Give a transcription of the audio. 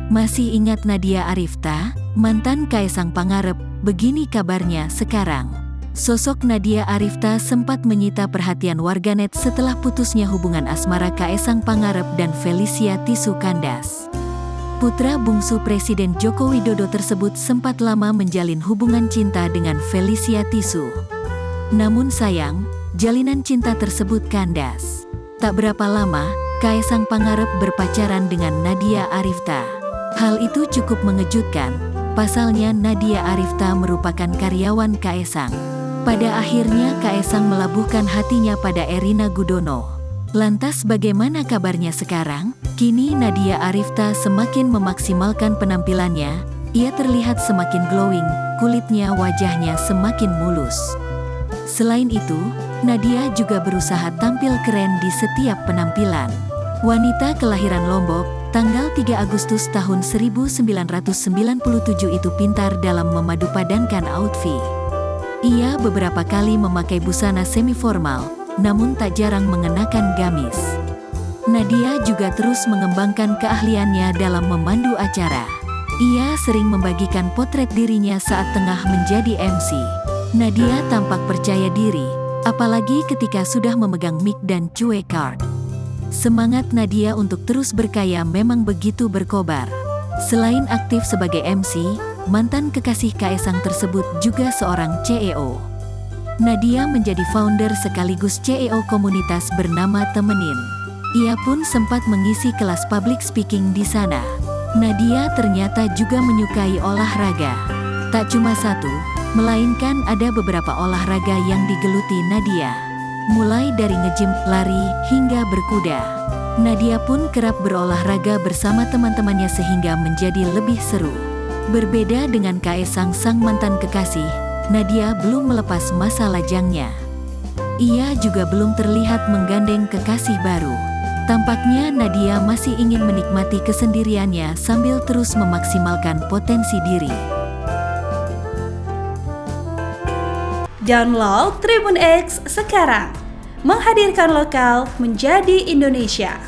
Masih ingat Nadia Arifta, mantan Kaesang Pangarep? Begini kabarnya sekarang. Sosok Nadia Arifta sempat menyita perhatian warganet setelah putusnya hubungan asmara Kaesang Pangarep dan Felicia Tisu Kandas. Putra bungsu Presiden Joko Widodo tersebut sempat lama menjalin hubungan cinta dengan Felicia Tisu. Namun sayang, jalinan cinta tersebut kandas. Tak berapa lama, Kaesang Pangarep berpacaran dengan Nadia Arifta. Hal itu cukup mengejutkan, pasalnya Nadia Arifta merupakan karyawan Kaesang. Pada akhirnya Kaesang melabuhkan hatinya pada Erina Gudono. Lantas bagaimana kabarnya sekarang? Kini Nadia Arifta semakin memaksimalkan penampilannya, ia terlihat semakin glowing, kulitnya wajahnya semakin mulus. Selain itu, Nadia juga berusaha tampil keren di setiap penampilan. Wanita kelahiran Lombok, tanggal 3 Agustus tahun 1997 itu pintar dalam memadupadankan outfit. Ia beberapa kali memakai busana semi-formal, namun tak jarang mengenakan gamis. Nadia juga terus mengembangkan keahliannya dalam memandu acara. Ia sering membagikan potret dirinya saat tengah menjadi MC. Nadia tampak percaya diri, apalagi ketika sudah memegang mic dan cue card. Semangat Nadia untuk terus berkarya memang begitu berkobar. Selain aktif sebagai MC, mantan kekasih Kaesang tersebut juga seorang CEO. Nadia menjadi founder sekaligus CEO komunitas bernama Temenin. Ia pun sempat mengisi kelas public speaking di sana. Nadia ternyata juga menyukai olahraga. Tak cuma satu, melainkan ada beberapa olahraga yang digeluti Nadia. Mulai dari nge-gym, lari, hingga berkuda. Nadia pun kerap berolahraga bersama teman-temannya sehingga menjadi lebih seru. Berbeda dengan Kaesang sang mantan kekasih, Nadia belum melepas masa lajangnya. Ia juga belum terlihat menggandeng kekasih baru. Tampaknya Nadia masih ingin menikmati kesendiriannya sambil terus memaksimalkan potensi diri. Download Tribun X sekarang, menghadirkan lokal menjadi Indonesia.